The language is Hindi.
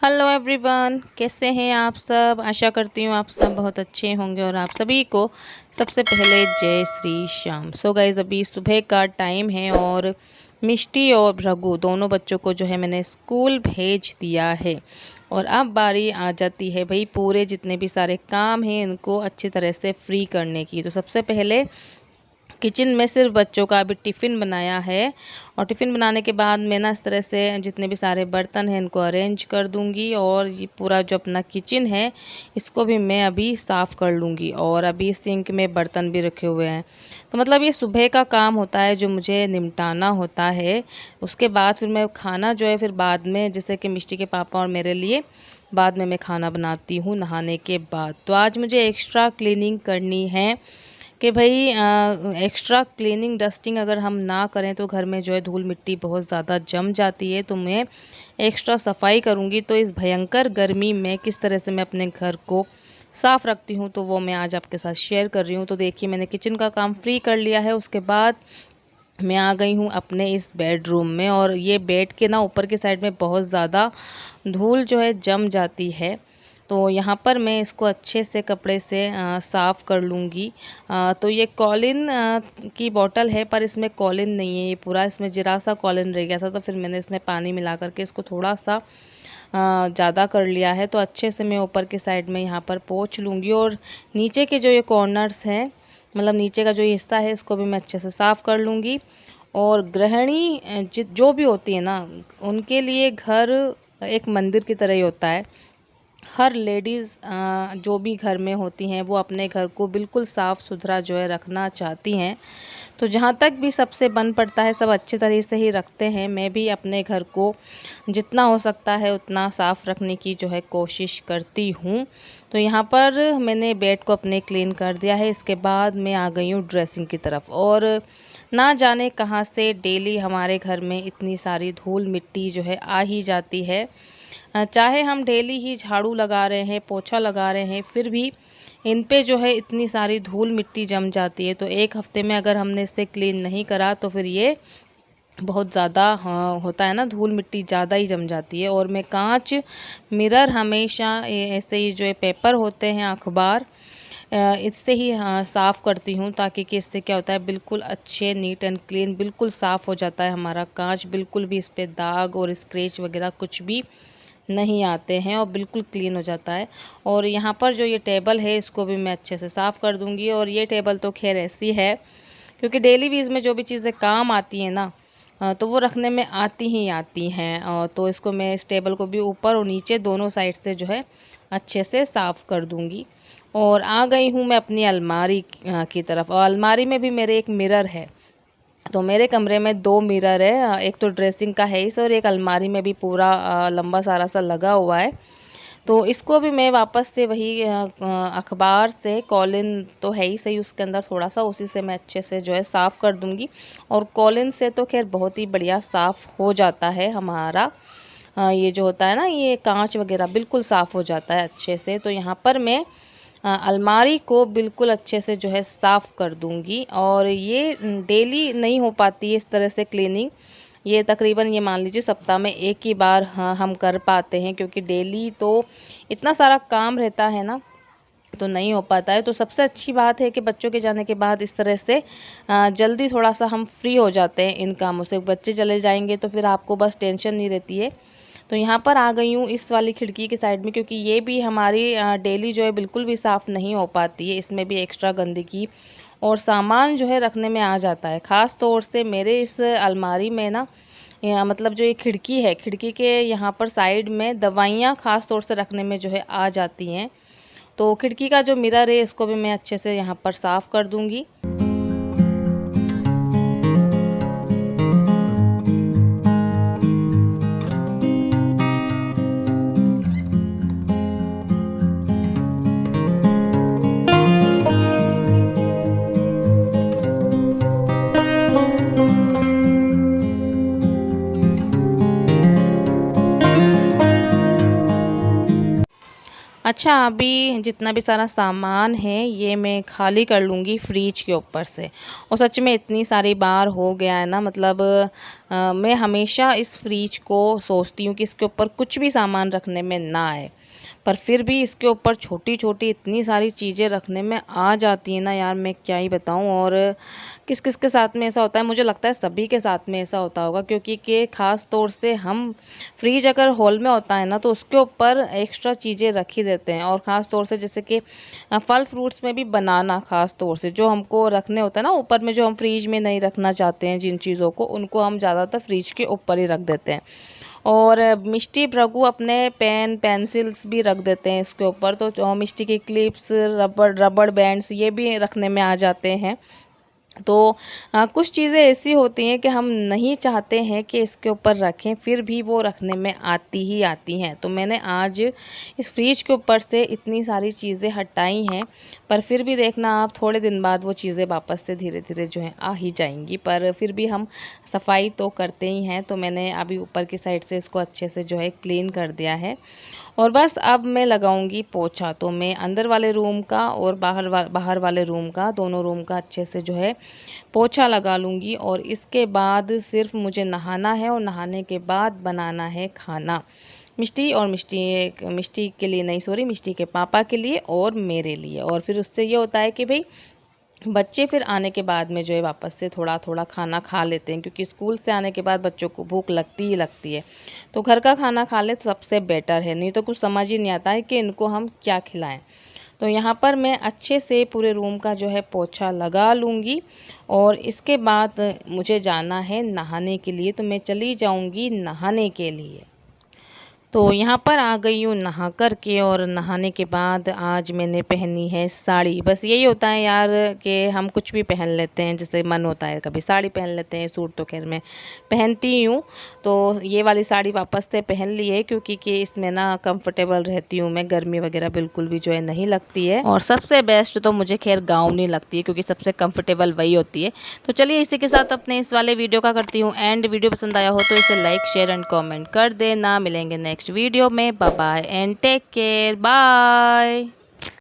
हेलो एवरीवन, कैसे हैं आप सब। आशा करती हूँ आप सब बहुत अच्छे होंगे और आप सभी को सबसे पहले जय श्री श्याम। सो गाइज, अभी सुबह का टाइम है और मिष्टी और रघु दोनों बच्चों को जो है मैंने स्कूल भेज दिया है। और अब बारी आ जाती है भाई पूरे जितने भी सारे काम हैं इनको अच्छी तरह से फ्री करने की। तो सबसे पहले किचन में सिर्फ बच्चों का अभी टिफ़िन बनाया है और टिफ़िन बनाने के बाद मैं ना इस तरह से जितने भी सारे बर्तन हैं इनको अरेंज कर दूंगी और ये पूरा जो अपना किचन है इसको भी मैं अभी साफ़ कर लूँगी। और अभी सिंक में बर्तन भी रखे हुए हैं, तो मतलब ये सुबह का काम होता है जो मुझे निपटाना होता है। उसके बाद फिर मैं खाना जो है फिर बाद में, जैसे कि मिष्टी के पापा और मेरे लिए बाद में मैं खाना बनाती हूँ नहाने के बाद। तो आज मुझे एक्स्ट्रा क्लीनिंग करनी है कि भाई एक्स्ट्रा क्लीनिंग डस्टिंग अगर हम ना करें तो घर में जो है धूल मिट्टी बहुत ज़्यादा जम जाती है। तो मैं एक्स्ट्रा सफाई करूँगी। तो इस भयंकर गर्मी में किस तरह से मैं अपने घर को साफ़ रखती हूँ तो वो मैं आज आपके साथ शेयर कर रही हूँ। तो देखिए, मैंने किचन का काम फ्री कर लिया है। उसके बाद मैं आ गई हूँ अपने इस बेडरूम में और ये बेड के ना ऊपर की साइड में बहुत ज़्यादा धूल जो है जम जाती है। तो यहाँ पर मैं इसको अच्छे से कपड़े से साफ़ कर लूँगी। तो ये कॉलिन की बॉटल है पर इसमें कॉलिन नहीं है, ये पूरा इसमें ज़रा सा कॉलिन रह गया था। तो फिर मैंने इसमें पानी मिला करके इसको थोड़ा सा ज़्यादा कर लिया है। तो अच्छे से मैं ऊपर की साइड में यहाँ पर पोंछ लूँगी और नीचे के जो ये कॉर्नर्स हैं, मतलब नीचे का जो ये हिस्सा है, इसको भी मैं अच्छे से साफ़ कर लूँगी। और गृहिणी जो भी होती है ना, उनके लिए घर एक मंदिर की तरह ही होता है। हर लेडीज़ जो भी घर में होती हैं वो अपने घर को बिल्कुल साफ़ सुथरा जो है रखना चाहती हैं। तो जहाँ तक भी सबसे बन पड़ता है सब अच्छे तरह से ही रखते हैं। मैं भी अपने घर को जितना हो सकता है उतना साफ़ रखने की जो है कोशिश करती हूँ। तो यहाँ पर मैंने बेड को अपने क्लीन कर दिया है। इसके बाद मैं आ गई हूँ ड्रेसिंग की तरफ। और ना जाने कहाँ से डेली हमारे घर में इतनी सारी धूल मिट्टी जो है आ ही जाती है। चाहे हम डेली ही झाड़ू लगा रहे हैं, पोछा लगा रहे हैं, फिर भी इन पे जो है इतनी सारी धूल मिट्टी जम जाती है। तो एक हफ्ते में अगर हमने इसे क्लीन नहीं करा तो फिर ये बहुत ज़्यादा होता है ना, धूल मिट्टी ज़्यादा ही जम जाती है। और मैं कांच मिरर हमेशा ऐसे ही जो है पेपर होते हैं अखबार, इससे ही साफ़ करती हूँ, ताकि कि इससे क्या होता है बिल्कुल अच्छे नीट एंड क्लीन बिल्कुल साफ़ हो जाता है हमारा कांच। बिल्कुल भी इस पर दाग और स्क्रैच वगैरह कुछ भी नहीं आते हैं और बिल्कुल क्लीन हो जाता है। और यहाँ पर जो ये टेबल है इसको भी मैं अच्छे से साफ़ कर दूँगी। और ये टेबल तो खैर ऐसी है क्योंकि डेली वीज़ में जो भी चीज़ें काम आती हैं ना, तो वो रखने में आती ही आती हैं। तो इसको मैं इस टेबल को भी ऊपर और नीचे दोनों साइड से जो है अच्छे से साफ़ कर दूँगी। और आ गई हूँ मैं अपनी अलमारी की तरफ। और अलमारी में भी मेरे एक मिरर है। तो मेरे कमरे में 2 मिरर है, एक तो ड्रेसिंग का है इस और एक अलमारी में भी पूरा लंबा सारा सा लगा हुआ है। तो इसको भी मैं वापस से वही अखबार से, कॉलिन तो है ही सही उसके अंदर थोड़ा सा, उसी से मैं अच्छे से जो है साफ़ कर दूँगी। और कॉलिन से तो खैर बहुत ही बढ़िया साफ़ हो जाता है हमारा ये जो होता है ना, ये कांच वगैरह बिल्कुल साफ़ हो जाता है अच्छे से। तो यहाँ पर मैं अलमारी को बिल्कुल अच्छे से जो है साफ़ कर दूंगी। और ये डेली नहीं हो पाती है इस तरह से क्लीनिंग, ये तकरीबन ये मान लीजिए सप्ताह में एक ही बार हम कर पाते हैं, क्योंकि डेली तो इतना सारा काम रहता है ना, तो नहीं हो पाता है। तो सबसे अच्छी बात है कि बच्चों के जाने के बाद इस तरह से जल्दी थोड़ा सा हम फ्री हो जाते हैं इन कामों से। बच्चे चले जाएंगे तो फिर आपको बस टेंशन नहीं रहती है। तो यहाँ पर आ गई हूँ इस वाली खिड़की के साइड में, क्योंकि ये भी हमारी डेली जो है बिल्कुल भी साफ़ नहीं हो पाती है। इसमें भी एक्स्ट्रा गंदगी और सामान जो है रखने में आ जाता है। ख़ास तौर से मेरे इस अलमारी में ना, मतलब जो ये खिड़की है, खिड़की के यहाँ पर साइड में दवाइयाँ ख़ास तौर से रखने में जो है आ जाती हैं। तो खिड़की का जो मिरर है इसको भी मैं अच्छे से यहाँ पर साफ़ कर दूँगी। अच्छा, अभी जितना भी सारा सामान है ये मैं खाली कर लूँगी फ्रिज के ऊपर से। और सच में इतनी सारी बार हो गया है ना, मतलब मैं हमेशा इस फ्रिज को सोचती हूँ कि इसके ऊपर कुछ भी सामान रखने में ना आए, पर फिर भी इसके ऊपर छोटी छोटी इतनी सारी चीज़ें रखने में आ जाती हैं ना यार, मैं क्या ही बताऊँ। और किस किस के साथ में ऐसा होता है, मुझे लगता है सभी के साथ में ऐसा होता होगा, क्योंकि कि ख़ास तौर से हम फ्रिज अगर हॉल में होता है ना तो उसके ऊपर एक्स्ट्रा चीज़ें रख ही देते हैं। और ख़ास तौर से जैसे कि फल फ्रूट्स में भी बनाना, ख़ास तौर से जो हमको रखने होते हैं ना ऊपर में, जो हम फ्रिज में नहीं रखना चाहते हैं जिन चीज़ों को, उनको हम ज़्यादातर फ्रिज के ऊपर ही रख देते हैं। और मिष्टी भृगु अपने पेन पेंसिल्स भी रख देते हैं इसके ऊपर, तो जो मिष्टी की क्लिप्स, रबड़ रबड़ बैंड्स, ये भी रखने में आ जाते हैं। तो कुछ चीज़ें ऐसी होती हैं कि हम नहीं चाहते हैं कि इसके ऊपर रखें, फिर भी वो रखने में आती ही आती हैं। तो मैंने आज इस फ्रिज के ऊपर से इतनी सारी चीज़ें हटाई हैं, पर फिर भी देखना आप थोड़े दिन बाद वो चीज़ें वापस से धीरे धीरे जो है आ ही जाएंगी, पर फिर भी हम सफाई तो करते ही हैं। तो मैंने अभी ऊपर की साइड से इसको अच्छे से जो है क्लीन कर दिया है, और बस अब मैं लगाऊंगी पोछा। तो मैं अंदर वाले रूम का और बाहर वाले रूम का, दोनों रूम का अच्छे से जो है पोछा लगा लूँगी। और इसके बाद सिर्फ मुझे नहाना है, और नहाने के बाद बनाना है खाना मिष्टी, और मिष्टी के लिए नहीं, सॉरी, मिष्टी के पापा के लिए और मेरे लिए। और फिर उससे ये होता है कि भाई बच्चे फिर आने के बाद में जो है वापस से थोड़ा थोड़ा खाना खा लेते हैं, क्योंकि स्कूल से आने के बाद बच्चों को भूख लगती ही लगती है। तो घर का खाना खा ले तो सबसे बेटर है, नहीं तो कुछ समझ ही नहीं आता है कि इनको हम क्या खिलाएं। तो यहाँ पर मैं अच्छे से पूरे रूम का जो है पोछा लगा लूँगी, और इसके बाद मुझे जाना है नहाने के लिए। तो मैं चली जाऊँगी नहाने के लिए। तो यहाँ पर आ गई हूँ नहा कर के, और नहाने के बाद आज मैंने पहनी है साड़ी। बस यही होता है यार कि हम कुछ भी पहन लेते हैं, जैसे मन होता है कभी साड़ी पहन लेते हैं, सूट तो खैर मैं पहनती ही हूँ। तो ये वाली साड़ी वापस से पहन ली है, क्योंकि कि इसमें ना कंफर्टेबल रहती हूँ मैं, गर्मी वगैरह बिल्कुल भी जो है नहीं लगती है। और सबसे बेस्ट तो मुझे खैर गाउन ही लगती है, क्योंकि सबसे कंफर्टेबल वही होती है। तो चलिए इसी के साथ अपने इस वाले वीडियो का करती हूँ एंड। वीडियो पसंद आया हो तो इसे लाइक, शेयर एंड कमेंट कर देना। मिलेंगे नेक्स्ट वीडियो में। Bye bye and take care, bye.